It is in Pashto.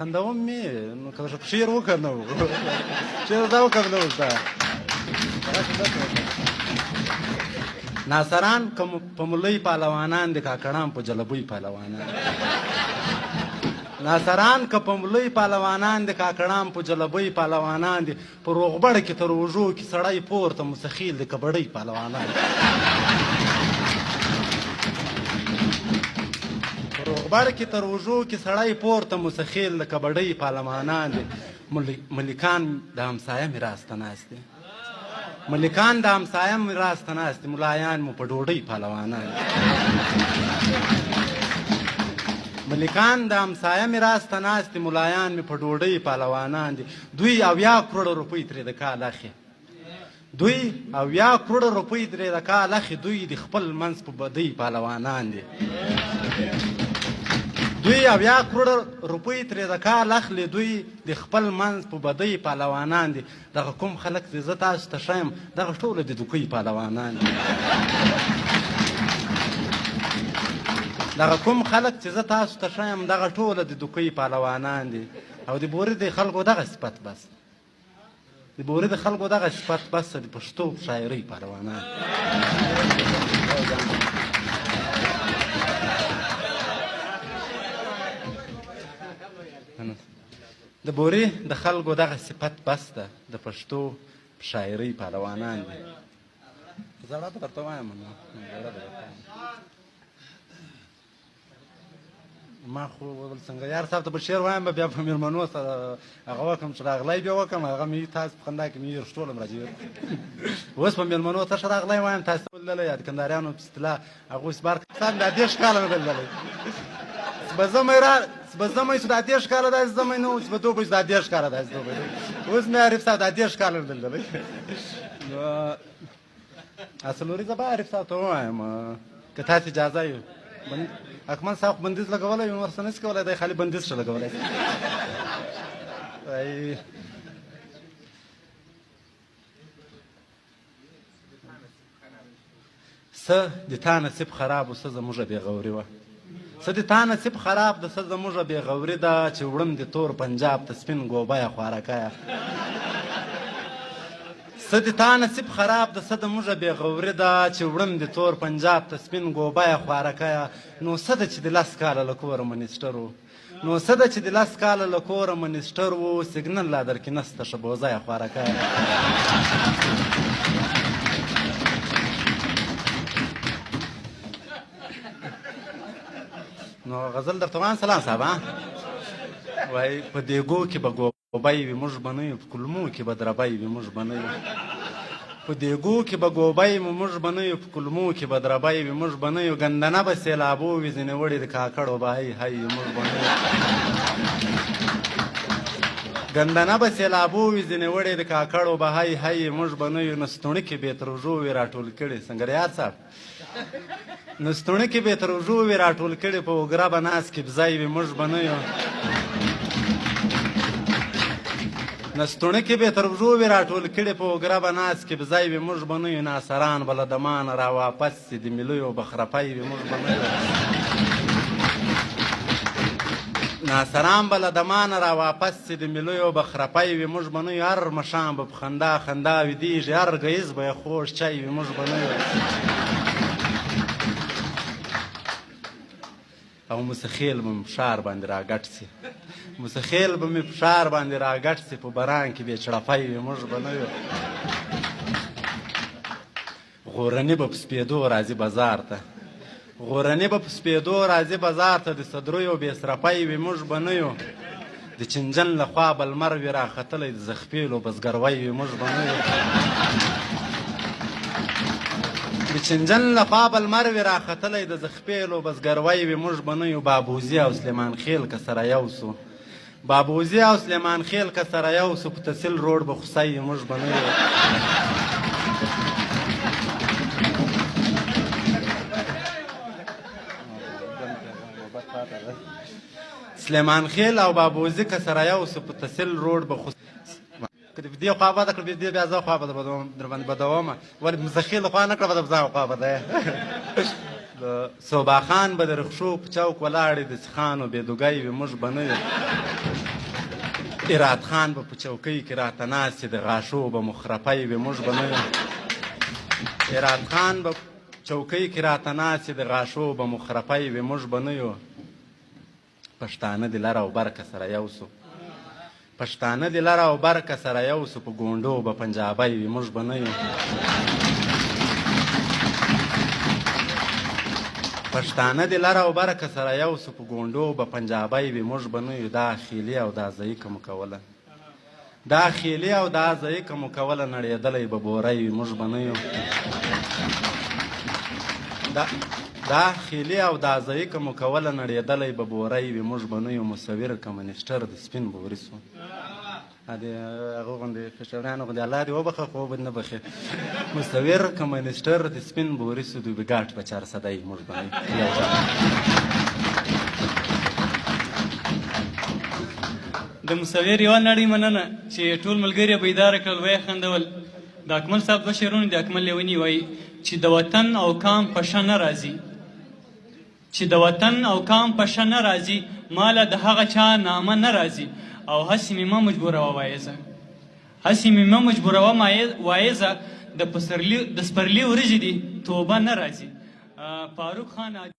خندوم مې نو که شعر وکړ نه و شعر دا وکړ نه و ناصران که په ملۍ پهلوانان دي کاکړان په جلبۍ پهلوانان ناصران که په ملۍ پهلوانان دي کاکړان په جلبۍ پهلوانان دي په روغبړ کې تر اوږو کې سړی پورته مستخیل د کبډۍ پهلوانان په روغبړ کې تر اوږو کې سړی پورته مستخیل د کبډۍ پهلوانان دي ملکان د همسایه میراث ته ناست دي ملکان د همسایه میراث ته ناست دي ملایان مو په ډوډۍ پهلوانان ملکان د همسایه میراث ته ناست دي ملایان مې په ډوډۍ پهلوانان دي دوی 80 کروړه روپۍ ترې د کال اخلي دوی 80 کروړه روپۍ ترې د کال اخلي دوی د خپل منځ په بدۍ پهلوانان دي دوی 80 کروړه روپۍ ترې د کال اخلي دوی د خپل منځ په بدۍ پهلوانان دي دغه کوم خلک چې زه تاسو ته ښیم دغه ټوله د دوکۍ پهلوانان دي دغه کوم خلک چې زه تاسو ته ښیم دغه ټوله د دوکۍ پهلوانان دي او د بوري د خلکو دغه صفت بس د بوري د خلکو دغه صفت بس د پښتو شاعرۍ پهلوانان د بوري د خلکو دغه صفت بس ده د پښتو شاعرۍ پهلوانان دي زړه به درته وایم ما خو ول څنګه یار صاحب ته به شعر وایم بیا په مېلمنو سره هغه وکړم چې راغلی بیا وکړم هغه مې تاسو په خندا کې مې رښټولم راځي اوس په مېلمنو ته ښه راغلی وایم تاسو ولدلی یا د کنداریانو په اصطلاح هغه اوس بار صاحب دا 10 کاله مې بلدلی سبزمای سو دا 10 کاله دا زمای نو چې په دوه دا 10 کاله دا اوس مې عارف صاحب دا 10 کاله بلدلی نو اصلوري زبا عارف صاحب ته وایم که تاسو اجازه یو اکمل صاحب بندیز لګولی نو ورسره نشي کولی دی خالي بندیز ښه لګولی څه د تا نصیب خراب و څه زموږ بېغوري وه څه د تا نصیب خراب ده څه زموږ بېغوري ده چې وړم د تور پنجاب ته سپین ګوبیه خوارکیه څه د تا نصیب خراب ده څه زموږ بېغوري ده چې وړم د تور پنجاب ته سپین ګوبیه خوارکیه نو څه ده چې د 10 کاله له کوره منیسټر و نو څه ده چې د 10 کاله له کوره منیسټر و سیګنل لا درکې نسته ښه بوزیه خوارکیه نو غزل درته وایم سلام صاحب وایي په دیګو کې به ګوبی وي موږ به نه یو په کلمو کې به دربی وي موږ به نه یو په دیګو کې به ګوبی وي موږ به نه یو په کلمو کې به دربی وي موږ به نه یو ګندنه به سیلابو وي ځینې وړې د کاکړو به هی هی موږ به نه یو ګندنه به سیلابو وي ځینې وړې د کاکړو به هی هی موږ به نه یو نستوڼي کې بې ترژو وي راټول کړي سنګریار صاحب نستوڼي کې بې ترژو وي راټول کړي په اوګره به ناست کې بځای وي موږ به نه یو نستوڼي کې بې ترژو وي راټول کړي په اوګره به ناست کې بځای وي موږ به نه یو ناصران به له دمانه را واپس سي د ملیو به خرپی وي موږ به نه یو ناصران به له دمانه را واپس سي د ملیو به خرپی وي موږ به نه یو هر مشام به په خندا خندا ویدېږي هر ګیز به یې خوږ چای وي موږ به نه یو او مسخیل به مې په ښار باندې راګټ سي مسخیل به مې په ښار باندې راګټ سي په بران کې بې چړپی وي موږ به نه یو غورني به په سپېدو راځي بازار ته غورني به په سپېدو راځي بازار ته د صدریو بې سرپی وي موږ به نه یو د چنجن له خوا به لمر وي راختلی د زخپیلو بزګروی وي موږ به نه یو د چنجن له خوا به لمر وي راختلی د زخپیلو بزګروی وي موږ به نه یو بابوزي او سلیمان خېل که سره یو سو بابوزي او سلیمان خېل که سره یو سو په تحصیل روډ به خوسی موږ به نه یو سلیمان خېل او بابوزي که سره یو سو په تحصیل روډ به خوسی که دې خوا بده کړه دې بیا زه خوا به در باندې بدومه ولې مستخیل خوا نه کړه به زه خوا بده صوبا خان به د رخشو په چوک ولاړې د سیخانو بېدوګی وي موږ به نه یو اراد خان به په چوکۍ کې راته ناست د غاښو به مخرپی وي موږ به نه یو اراد خان به چوکۍ کې راته ناست د غاښو به مخرپی وي موږ به نه یو پښتانه د لر او برکه سره یو سو پښتانه د لر او برکه سره یو سو په ګونډو به پنجابی وي موږ به نه یو پښتانه د لر او برکه سره یو سو په ګونډو به پنجابی وي موږ به نه یو دا خیلي او دا ضعیع که مو کوله دا خیلي او دا ضعیع که مو کوله نړېدلی به بوری وي موږ به نه یو دا خیلي او دا ضعیع که مو کوله نړېدلی به بوری وي موږ به نه یو مصور کمونیسټر د سپین بوري سو هغه غوندې کشرانو غوندې الله دې وبخه خو به نه بخې مصور کمونیسټر د سپین بوري سو دوی بګاټ په 400 موږ به د مصور یوه نړۍ مننه چې ټول ملګري بیداره کړل ویې خندول د اکمل صاحب دوه شعرونه د اکمل لیوني وایي چې د وطن او قام په شه نه راځي چې د وطن او قام په شه نه راځي ماله د هغه چا نامه نه راځي او هسې مې مه مجبوروه وایزه هسې مې مه مجبوروه وایزه د سپرلي ورځې دي توبه نه راځي فاروق خان